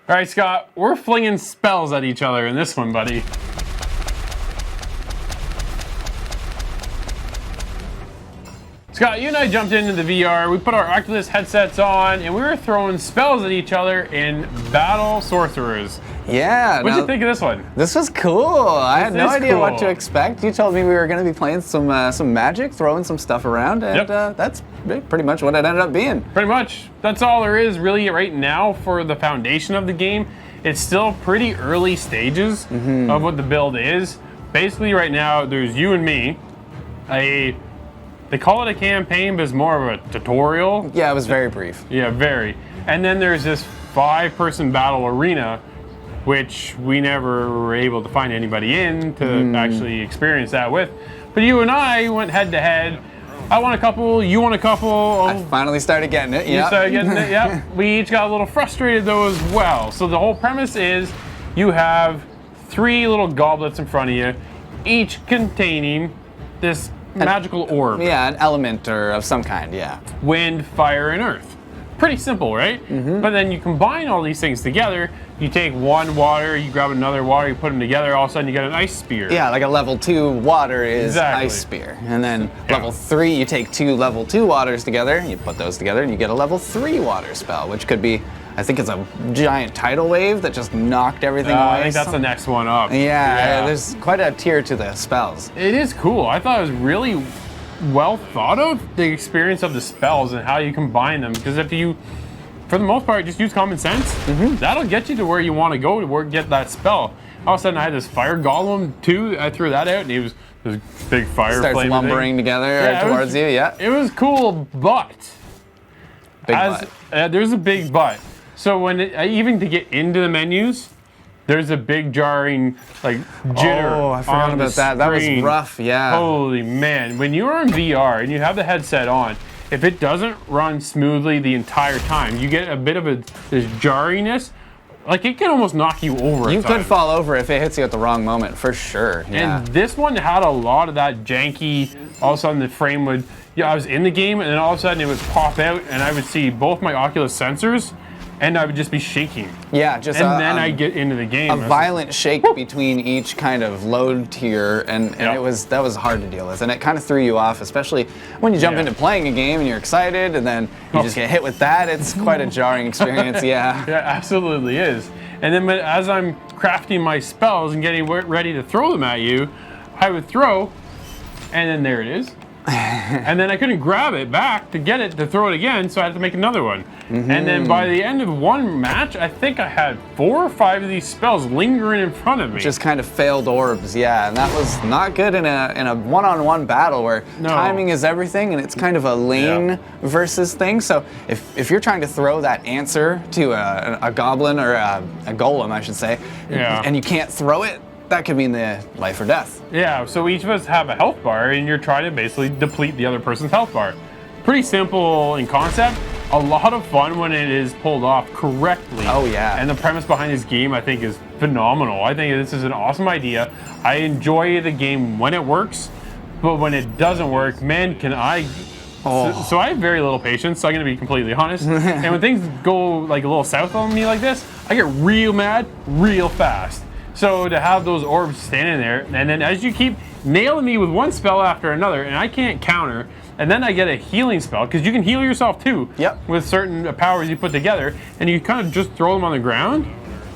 All right, Scott, we're flinging spells at each other in this one, buddy. Scott, you and I jumped into the VR, we put our Oculus headsets on, and we were throwing spells at each other in Battle Sorcerers. Yeah. What did you think of this one? This was cool. I had no idea what to expect. You told me we were going to be playing some magic, throwing some stuff around, and that's pretty much what it ended up being. Pretty much. That's all there is really right now for the foundation of the game. It's still pretty early stages of what the build is. Basically right now, there's you and me, they call it a campaign, but it's more of a tutorial. Yeah, it was very brief. Yeah, very. And then there's this 5-person battle arena, which we never were able to find anybody in to actually experience that with. But you and I went head to head. I won a couple, you won a couple. I finally started getting it, You started getting it, yep. We each got a little frustrated though as well. So the whole premise is you have 3 little goblets in front of you, each containing this magical orb. Yeah, an element or of some kind, yeah. Wind, fire, and earth. Pretty simple, right? But then you combine all these things together, you take one water, you grab another water, you put them together, all of a sudden you get an ice spear. Yeah, like a level 2 water is ice spear. And then level 3, you take 2 level 2 waters together, you put those together, and you get a level 3 water spell, which could be, I think it's a giant tidal wave that just knocked everything away. I think that's the next one up. Yeah, there's quite a tier to the spells. It is cool. I thought it was really well thought of, the experience of the spells and how you combine them. Because if you, for the most part, just use common sense, that'll get you to where you want to go to get that spell. All of a sudden, I had this fire golem too. I threw that out, and he was this big fire flame. Starts lumbering together towards you. Yeah, it was cool, but there's a big but. So when even to get into the menus, there's a big jarring like jitter. Oh, I forgot about that. That was rough. Yeah. Holy man! When you're in VR and you have the headset on, if it doesn't run smoothly the entire time, you get a bit of this jarriness. Like it can almost knock you over. You could fall over if it hits you at the wrong moment, for sure. Yeah. And this one had a lot of that janky. All of a sudden, the frame would. I was in the game, and then all of a sudden it would pop out, and I would see both my Oculus sensors. And I would just be shaking. Yeah, just and then I get into the game. A violent shake between each kind of load tier, and that was hard to deal with, and it kind of threw you off, especially when you jump into playing a game and you're excited, and then you just get hit with that. It's quite a jarring experience. Yeah. Yeah, absolutely is. And then as I'm crafting my spells and getting ready to throw them at you, I would throw, and then there it is. And then I couldn't grab it back to get it to throw it again, so I had to make another one. And then by the end of one match, I think I had 4 or 5 of these spells lingering in front of me. Just kind of failed orbs, yeah, and that was not good in a one-on-one battle where timing is everything, and it's kind of a lane versus thing. So if you're trying to throw that answer to a goblin or a golem, I should say, and you can't throw it, that could mean the life or death. Yeah, so each of us have a health bar, and you're trying to basically deplete the other person's health bar. Pretty simple in concept. A lot of fun when it is pulled off correctly. Oh yeah. And the premise behind this game, I think, is phenomenal. I think this is an awesome idea. I enjoy the game when it works, but when it doesn't work, man, can I... So I have very little patience, so I'm going to be completely honest. And when things go like a little south on me like this, I get real mad real fast. So to have those orbs standing there, and then as you keep nailing me with one spell after another, and I can't counter, and then I get a healing spell, because you can heal yourself too, with certain powers you put together, and you kind of just throw them on the ground,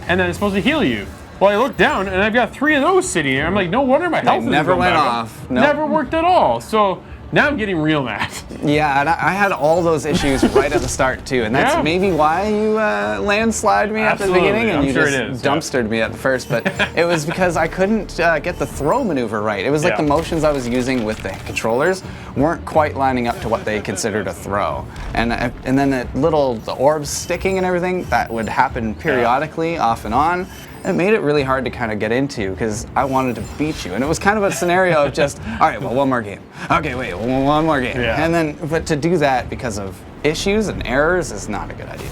and then it's supposed to heal you. Well, I look down, and I've got 3 of those sitting here. I'm like, no wonder my health never went off. Nope. Never worked at all. So now I'm getting real mad. Yeah, and I had all those issues right at the start too, and that's maybe why you landslide me at the beginning, and you just dumpstered me at first. But it was because I couldn't get the throw maneuver right. It was like the motions I was using with the controllers weren't quite lining up to what they considered a throw, and then the orbs sticking and everything that would happen periodically, off and on. It made it really hard to kind of get into because I wanted to beat you. And it was kind of a scenario of just, all right, well, one more game. Okay, wait, one more game. Yeah. And then, but to do that because of issues and errors is not a good idea.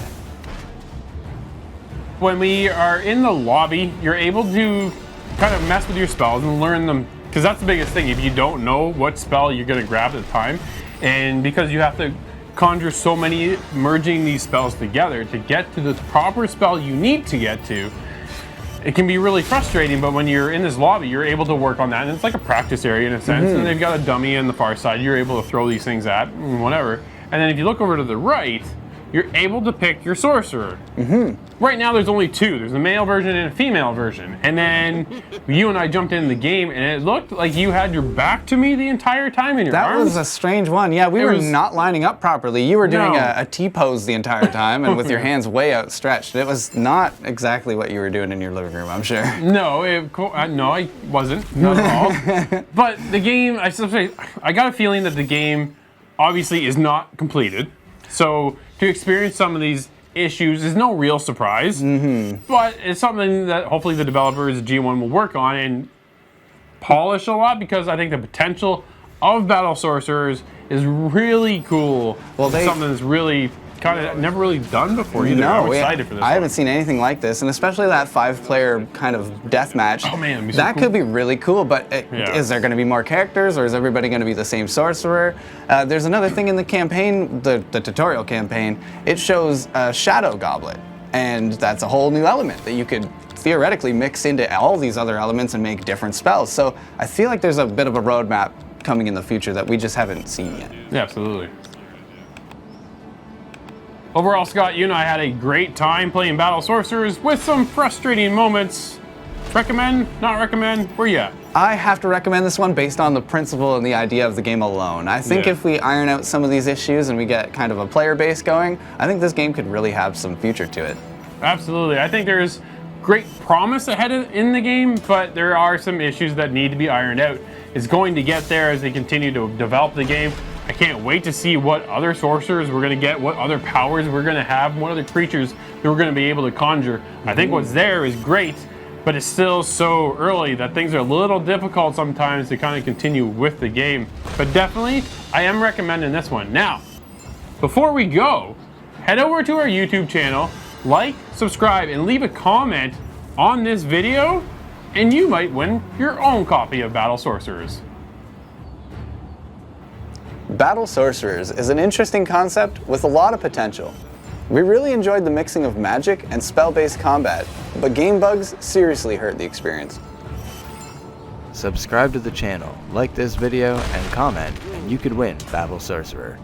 When we are in the lobby, you're able to kind of mess with your spells and learn them, because that's the biggest thing. If you don't know what spell you're going to grab at the time, and because you have to conjure so many, merging these spells together to get to the proper spell you need to get to. It can be really frustrating, but when you're in this lobby, you're able to work on that, and it's like a practice area in a sense, and they've got a dummy on the far side you're able to throw these things at, whatever. And then if you look over to the right, you're able to pick your sorcerer. Right now there's only two. There's a male version and a female version. And then you and I jumped in the game and it looked like you had your back to me the entire time in your arms. That was a strange one. Yeah, we were not lining up properly. You were doing a T-pose the entire time and with your hands way outstretched. It was not exactly what you were doing in your living room, I'm sure. No, no, I wasn't. Not at all. But the game, I got a feeling that the game obviously is not completed. So to experience some of these issues is no real surprise, but it's something that hopefully the developers G1 will work on and polish a lot, because I think the potential of Battle Sorcerers is really cool. Well, it's something that's really kind of never really done before either. No, I'm excited for this. I haven't seen anything like this, and especially that 5-player kind of deathmatch. Oh man, that could be really cool. But is there going to be more characters, or is everybody going to be the same sorcerer? There's another thing in the campaign, the tutorial campaign. It shows a shadow goblet, and that's a whole new element that you could theoretically mix into all these other elements and make different spells. So I feel like there's a bit of a roadmap coming in the future that we just haven't seen yet. Yeah, absolutely. Overall, Scott, you and I had a great time playing Battle Sorcerers with some frustrating moments. Recommend? Not recommend? Where you at? I have to recommend this one based on the principle and the idea of the game alone. I think if we iron out some of these issues and we get kind of a player base going, I think this game could really have some future to it. Absolutely. I think there's great promise ahead in the game, but there are some issues that need to be ironed out. It's going to get there as they continue to develop the game. I can't wait to see what other sorcerers we're going to get, what other powers we're going to have, what other creatures that we're going to be able to conjure. I think what's there is great, but it's still so early that things are a little difficult sometimes to kind of continue with the game. But definitely, I am recommending this one. Now, before we go, head over to our YouTube channel, like, subscribe, and leave a comment on this video, and you might win your own copy of Battle Sorcerers. Battle Sorcerers is an interesting concept with a lot of potential. We really enjoyed the mixing of magic and spell-based combat, but game bugs seriously hurt the experience. Subscribe to the channel, like this video, and comment, and you could win Battle Sorcerer.